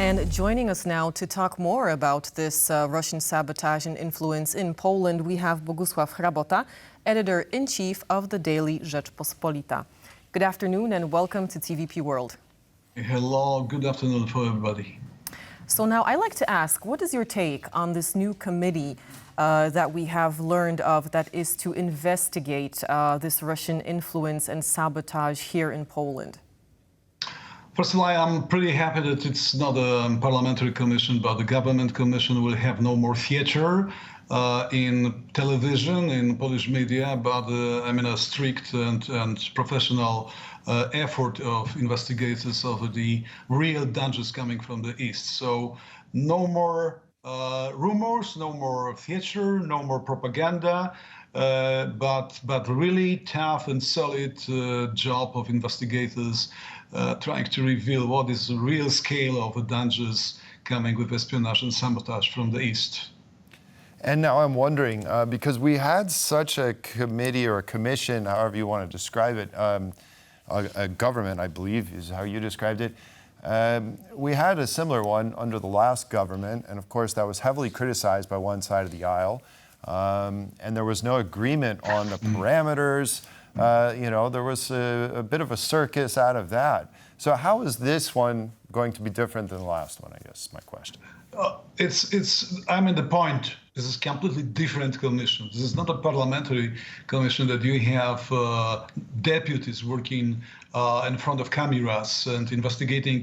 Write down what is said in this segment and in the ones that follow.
And joining us now to talk more about this Russian sabotage and influence in Poland, we have Bogusław Chrabota, editor-in-chief of the daily Rzeczpospolita. Good afternoon and welcome to TVP World. Hello, good afternoon for everybody. So now I'd like to ask, what is your take on this new committee that we have learned of that is to investigate this Russian influence and sabotage here in Poland? First of all, I'm pretty happy that it's not a parliamentary commission, but the government commission will have no more theater in television, in Polish media, but I mean a strict and professional effort of investigators of the real dangers coming from the East. So no more rumors, no more theater, no more propaganda, but really tough and solid job of investigators trying to reveal what is the real scale of the dangers coming with espionage and sabotage from the East. And now I'm wondering, because we had such a committee or a commission, however you want to describe it, a government, I believe, is how you described it. We had a similar one under the last government, and of course that was heavily criticized by one side of the aisle, and there was no agreement on the parameters. There was a bit of a circus out of that. So how is this one going to be different than the last one, I guess is my question. I mean, the point, this is completely different commission. This is not a parliamentary commission that you have deputies working in front of cameras and investigating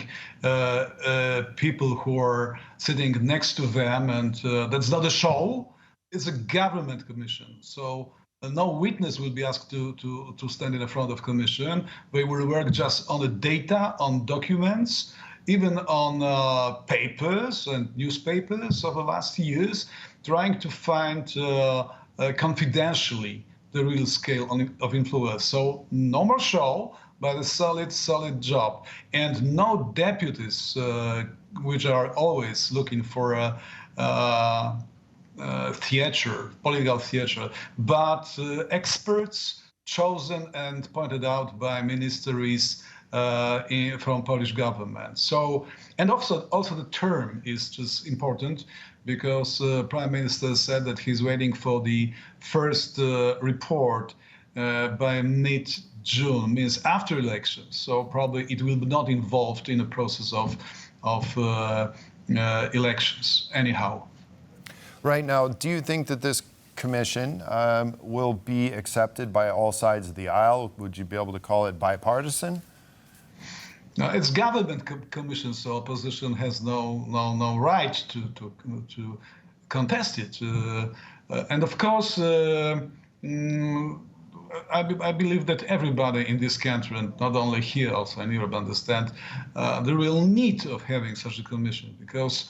people who are sitting next to them, and that's not a show. It's a government commission. So no witness will be asked to stand in the front of commission. They will work just on the data, on documents, even on papers and newspapers of the last years, trying to find confidentially the real scale of influence. So no more show, but a solid job. And no deputies, which are always looking for a theater, political theater, but experts chosen and pointed out by ministries from Polish government. So, and also the term is just important, because Prime Minister said that he's waiting for the first report by mid-June, means after elections. So probably it will be not involved in the process of elections anyhow. Right now, do you think that this commission will be accepted by all sides of the aisle? Would you be able to call it bipartisan? No, it's government commission, so opposition has no right to contest it. And of course, I believe that everybody in this country, and not only here, also in Europe, understand the real need of having such a commission, because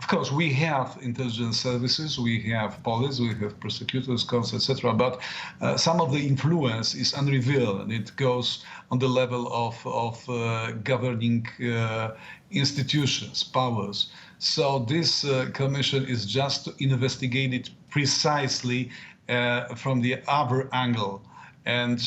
of course, we have intelligence services, we have police, we have prosecutors, courts, etc. But some of the influence is unrevealed, and it goes on the level of governing institutions, powers. So this commission is just to investigate it precisely from the other angle. And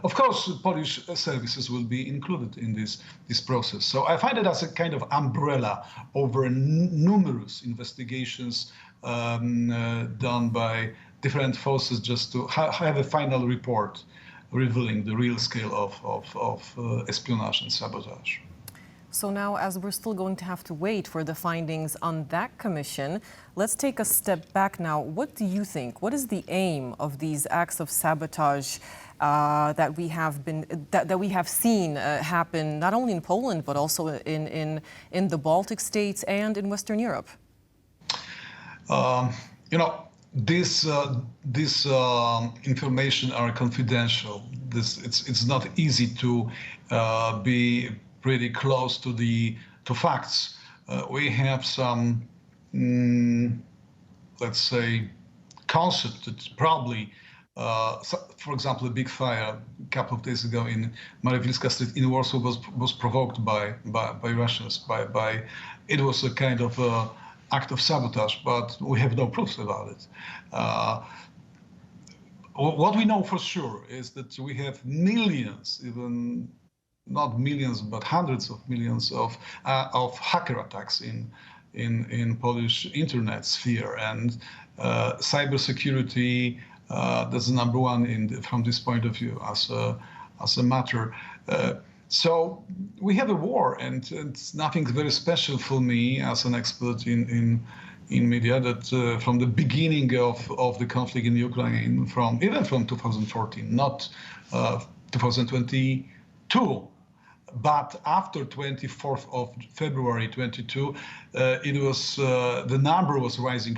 of course, Polish services will be included in this process. So I find it as a kind of umbrella over numerous investigations done by different forces, just to have a final report revealing the real scale of espionage and sabotage. So now, as we're still going to have to wait for the findings on that commission, let's take a step back now. What do you think? What is the aim of these acts of sabotage that we have seen happen not only in Poland but also in the Baltic states and in Western Europe? This information are confidential. It's not easy to be pretty close to facts. We have some, let's say, concept that probably, for example, a big fire a couple of days ago in Marywilska Street in Warsaw was provoked by Russians. It was a kind of act of sabotage, but we have no proofs about it. What we know for sure is that we have millions, even not millions, but hundreds of millions of hacker attacks in Polish internet sphere, and cybersecurity, that's the number one from this point of view as a matter. So we have a war, and it's nothing very special for me as an expert in media that from the beginning of the conflict in Ukraine, even from 2014, not 2022. But after 24th of February 22, it was the number was rising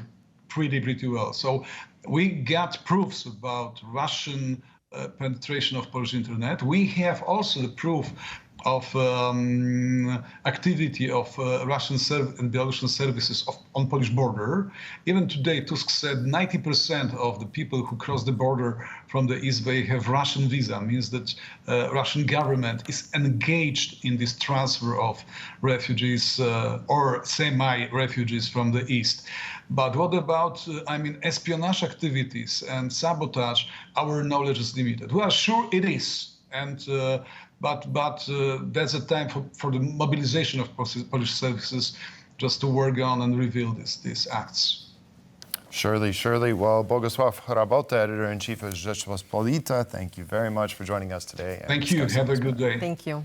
pretty well. So we got proofs about Russian penetration of Polish internet. We have also the proof of activity of Russian and Belarusian services on Polish border. Even today, Tusk said 90% of the people who cross the border from the East, they have Russian visa, means that Russian government is engaged in this transfer of refugees or semi-refugees from the East. But what about, espionage activities and sabotage? Our knowledge is limited. We are sure it is, and but that's a time for the mobilization of Polish services just to work on and reveal these acts. Surely. Well, Bogusław Chrabota, Editor-in-Chief of Rzeczpospolita, thank you very much for joining us today. Thank you. Have a good day. Thank you.